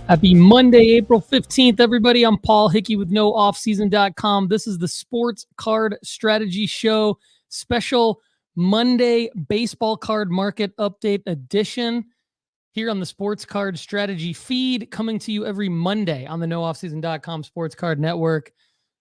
Happy Monday, April 15th, everybody. I'm Paul Hickey with NoOffSeason.com. This is the Sports Card Strategy Show, special Monday baseball card market update edition here on the Sports Card Strategy feed, coming to you every Monday on the NoOffSeason.com Sports Card Network.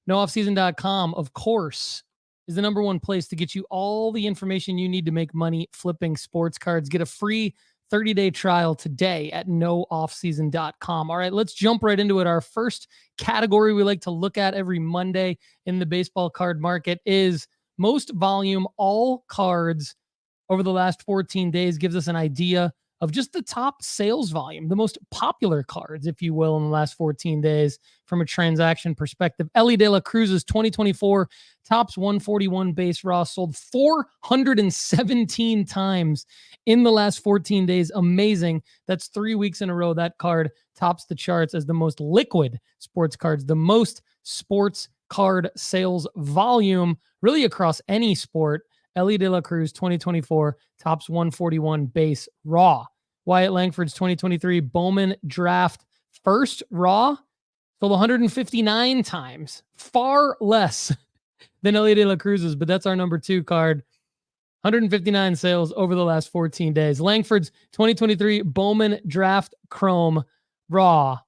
NoOffSeason.com, of course, is the number one place to get you all the information you need to make money flipping sports cards. Get a free 30-day trial today at nooffseason.com. All right, let's jump right into it. Our first category we like to look at every Monday in the baseball card market is most volume. All cards over the last 14 days gives us an idea of just the top sales volume, the most popular cards, if you will, in the last 14 days from a transaction perspective. Elly De La Cruz's 2024 Topps 141 base raw sold 417 times in the last 14 days. Amazing. That's 3 weeks in a row. That card tops the charts as the most liquid sports cards, the most sports card sales volume really across any sport. Elly De La Cruz 2024 Topps 141 base raw. Wyatt Langford's 2023 Bowman Draft first raw sold 159 times, far less than Elly De La Cruz's, but that's our number 2 card. 159 sales over the last 14 days. Langford's 2023 Bowman Draft Chrome raw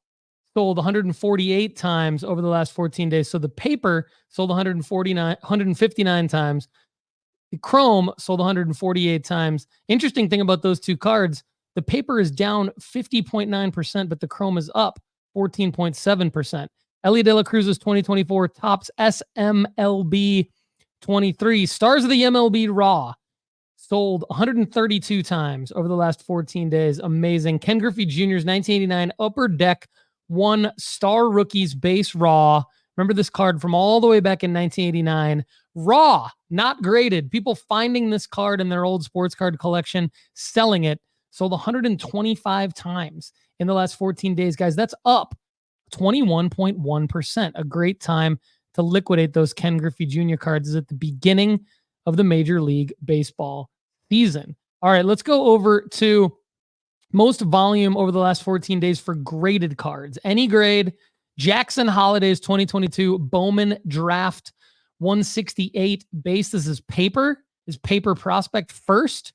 sold 148 times over the last 14 days. So the paper sold 159 times. The Chrome sold 148 times. Interesting thing about those two cards, the paper is down 50.9%, but the Chrome is up 14.7%. Elly De La Cruz's 2024 Topps SMLB 23 Stars of the MLB Raw sold 132 times over the last 14 days. Amazing. Ken Griffey Jr.'s 1989 Upper Deck 1 Star Rookies base raw. Remember this card from all the way back in 1989. Raw, not graded. People finding this card in their old sports card collection, selling it. Sold 125 times in the last 14 days, guys. That's up 21.1%. A great time to liquidate those Ken Griffey Jr. cards is at the beginning of the Major League Baseball season. All right, let's go over to most volume over the last 14 days for graded cards. Any grade. Jackson Holliday's 2022 Bowman Draft 168 base. This is paper. Is paper prospect first.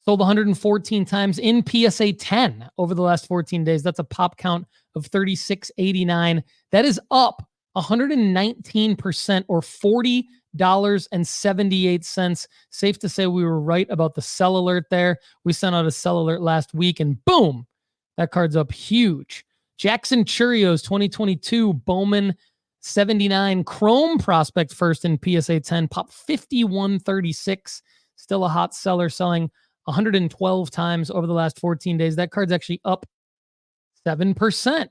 Sold 114 times in PSA 10 over the last 14 days. That's a pop count of 3689. That is up 119% or $40.78. Safe to say we were right about the sell alert there. We sent out a sell alert last week and boom, that card's up huge. Jackson Churrio's 2022 Bowman 79 Chrome prospect first in PSA 10, pop 5136. Still a hot seller, selling 112 times over the last 14 days. That card's actually up 7%. Shohei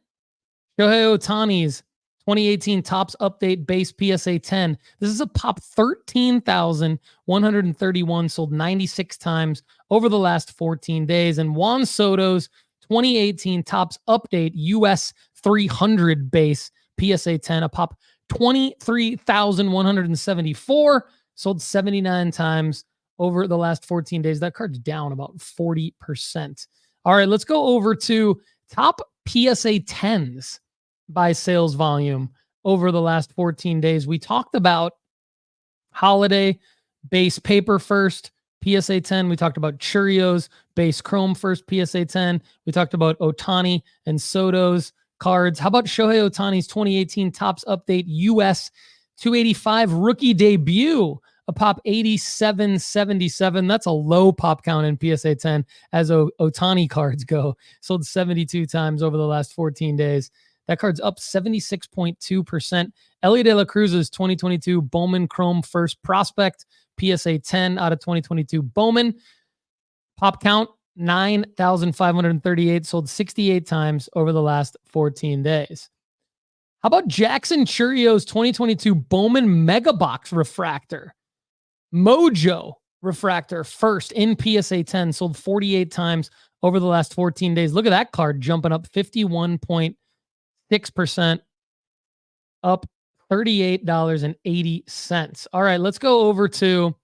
Ohtani's 2018 Topps Update base PSA 10. This is a pop 13,131, sold 96 times over the last 14 days. And Juan Soto's 2018 Topps Update US 300 base PSA 10, a pop 23,174, sold 79 times over the last 14 days. That card's down about 40%. All right, let's go over to top PSA 10s by sales volume over the last 14 days. We talked about Holiday base paper first, PSA 10. We talked about Churrio's base Chrome first, PSA 10. We talked about Ohtani and Soto's cards. How about Shohei Ohtani's 2018 Topps Update US 285 rookie debut? A pop 8777. That's a low pop count in PSA 10 as Ohtani cards go. Sold 72 times over the last 14 days. That card's up 76.2%. Elly De La Cruz's 2022 Bowman Chrome first prospect, PSA 10 out of 2022 Bowman. Pop count 9,538. Sold 68 times over the last 14 days. How about Jackson Churrio's 2022 Bowman Mega Box refractor? Mojo refractor first in PSA 10, sold 48 times over the last 14 days. Look at that card jumping up 51.6%, up $38.80. All right, let's go over to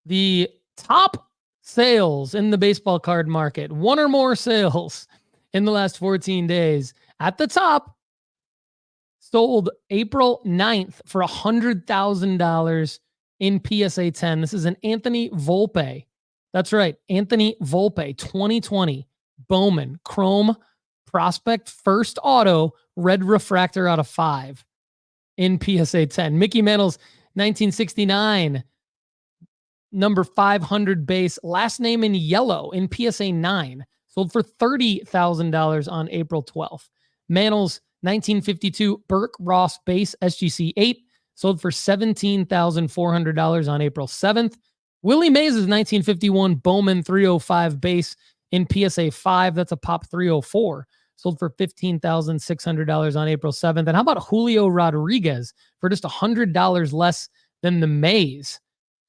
the top sales in the baseball card market. One or more sales in the last 14 days. At the top, sold April 9th for $100,000 in PSA 10. This is an Anthony Volpe. That's right, Anthony Volpe, 2020 Bowman Chrome Prospect First Auto Red Refractor out of 5 in PSA 10. Mickey Mantle's 1969 number 500 base, last name in yellow in PSA 9, sold for $30,000 on April 12th. Mantle's 1952 Burke Ross base SGC 8 sold for $17,400 on April 7th. Willie Mays' 1951 Bowman 305 base in PSA 5, that's a pop 304, sold for $15,600 on April 7th. And how about Julio Rodriguez for just $100 less than the Mays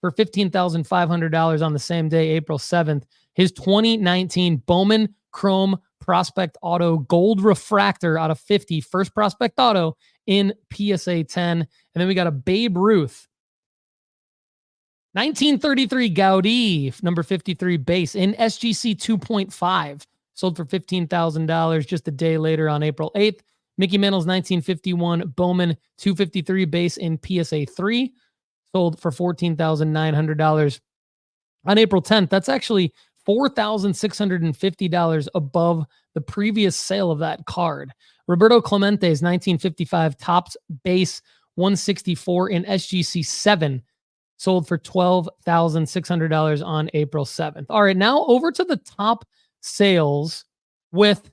for $15,500 on the same day, April 7th. His 2019 Bowman Chrome Prospect Auto Gold Refractor out of 50, first Prospect Auto in PSA 10. And then we got a Babe Ruth 1933 Gaudí, number 53 base in SGC 2.5, sold for $15,000 just a day later on April 8th. Mickey Mantle's 1951 Bowman 253 base in PSA 3, sold for $14,900 on April 10th. That's actually $4,650 above the previous sale of that card. Roberto Clemente's 1955 Topps base 164 in SGC 7, sold for $12,600 on April 7th. All right, now over to the top sales with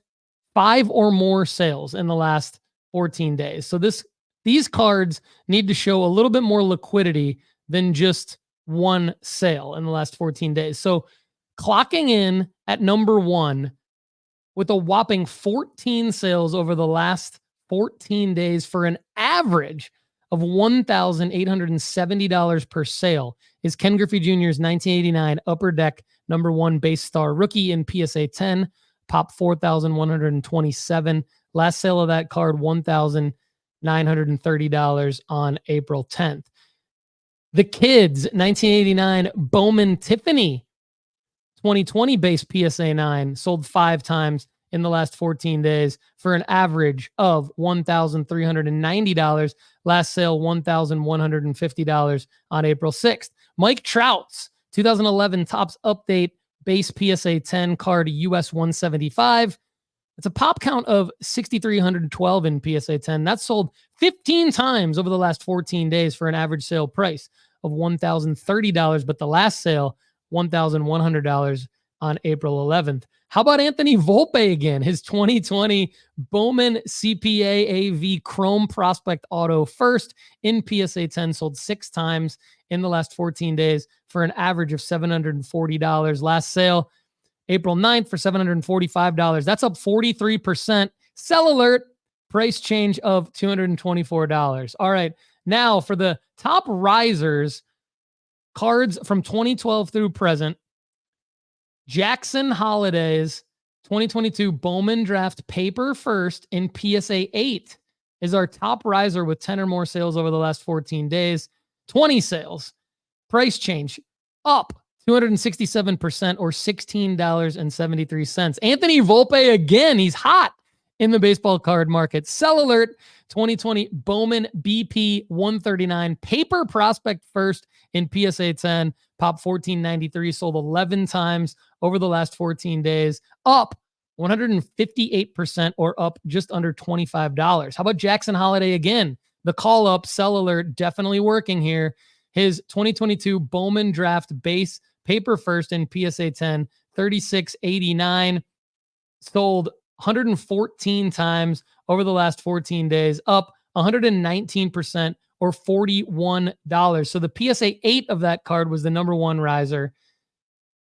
5 or more sales in the last 14 days. So these cards need to show a little bit more liquidity than just one sale in the last 14 days. So clocking in at number 1 with a whopping 14 sales over the last 14 days for an average of $1,870 per sale is Ken Griffey Jr.'s 1989 Upper Deck number 1 base star rookie in PSA 10, pop 4,127. Last sale of that card, $1,930 on April 10th. The Kids 1989 Bowman Tiffany 2020 base PSA 9 sold 5 times in the last 14 days for an average of $1,390. Last sale, $1,150 on April 6th. Mike Trout's 2011 Topps Update base PSA 10 card US 175. It's a pop count of 6,312 in PSA 10. That's sold 15 times over the last 14 days for an average sale price of $1,030, but the last sale, $1,100 on April 11th. How about Anthony Volpe again? His 2020 Bowman CPA AV Chrome Prospect Auto first in PSA 10 sold 6 times in the last 14 days for an average of $740. Last sale, April 9th for $745. That's up 43%. Sell alert, price change of $224. All right, now for the top risers, cards from 2012 through present. Jackson Holliday's 2022 Bowman Draft Paper First in PSA 8 is our top riser with 10 or more sales over the last 14 days. 20 sales. Price change up 267% or $16.73. Anthony Volpe again. He's hot in the baseball card market. Sell alert. 2020 Bowman BP 139 Paper Prospect First in PSA 10. Pop 1493, sold 11 times over the last 14 days, up 158% or up just under $25. How about Jackson Holliday again? The call up, sell alert, definitely working here. His 2022 Bowman Draft Base Paper First in PSA 10, 3689, sold 114 times over the last 14 days, up 119% or $41. So the PSA 8 of that card was the number 1 riser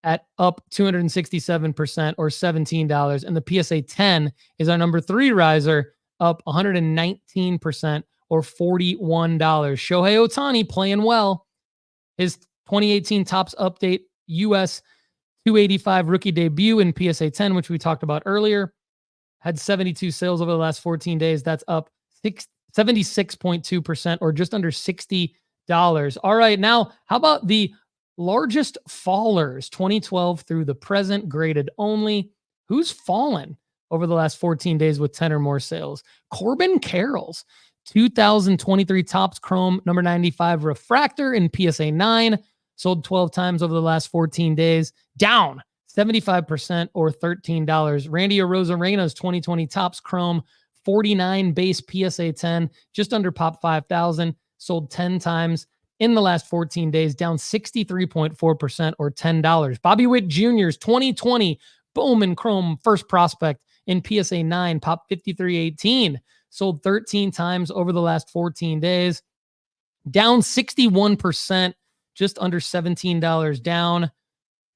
at up 267% or $17. And the PSA 10 is our number 3 riser, up 119% or $41. Shohei Ohtani playing well. His 2018 Topps Update US 285 rookie debut in PSA 10, which we talked about earlier, had 72 sales over the last 14 days. That's up 76.2% or just under $60. All right, now how about the largest fallers 2012 through the present, graded only? Who's fallen over the last 14 days with 10 or more sales. Corbin Carroll's 2023 Topps Chrome number 95 refractor in PSA 9 sold 12 times over the last 14 days, down 75% or $13. Randy Arozarena's 2020 Topps Chrome 49 base PSA 10, just under pop 5,000, sold 10 times in the last 14 days, down 63.4% or $10. Bobby Witt Jr.'s 2020 Bowman Chrome first prospect in PSA 9, pop 5318, sold 13 times over the last 14 days, down 61%, just under $17 down.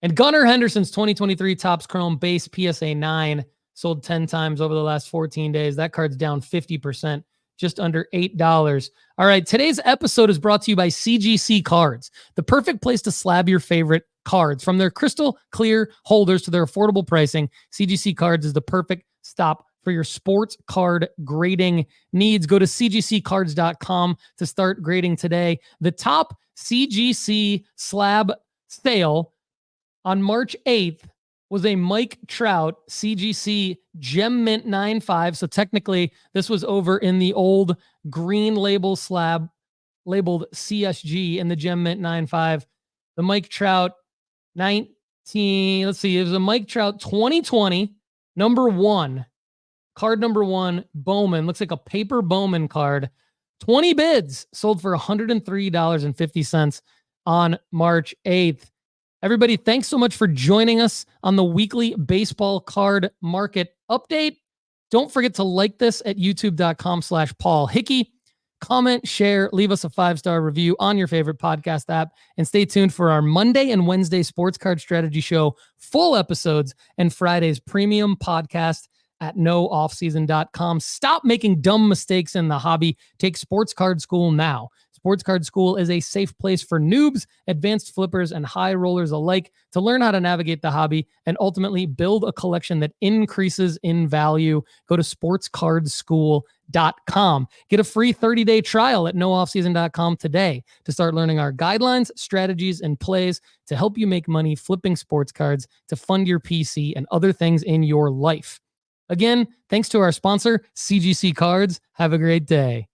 And Gunnar Henderson's 2023 Topps Chrome base PSA 9 sold 10 times over the last 14 days. That card's down 50%, just under $8. All right, today's episode is brought to you by CGC Cards, the perfect place to slab your favorite cards. From their crystal clear holders to their affordable pricing, CGC Cards is the perfect stop for your sports card grading needs. Go to cgccards.com to start grading today. The top CGC slab sale on March 8th was a Mike Trout CGC Gem Mint 9.5. So technically, this was over in the old green label slab labeled CSG in the Gem Mint 9.5. The Mike Trout 19, let's see, it was a Mike Trout 2020, number 1, card number 1, Bowman. Looks like a paper Bowman card. 20 bids, sold for $103.50 on March 8th. Everybody, thanks so much for joining us on the weekly baseball card market update. Don't forget to like this at youtube.com/Paul Hickey. Comment, share, leave us a 5-star review on your favorite podcast app, and stay tuned for our Monday and Wednesday Sports Card Strategy Show full episodes and Friday's premium podcast at nooffseason.com. Stop making dumb mistakes in the hobby. Take Sports Card School now. Sports Card School is a safe place for noobs, advanced flippers, and high rollers alike to learn how to navigate the hobby and ultimately build a collection that increases in value. Go to sportscardschool.com. Get a free 30-day trial at nooffseason.com today to start learning our guidelines, strategies, and plays to help you make money flipping sports cards to fund your PC and other things in your life. Again, thanks to our sponsor, CGC Cards. Have a great day.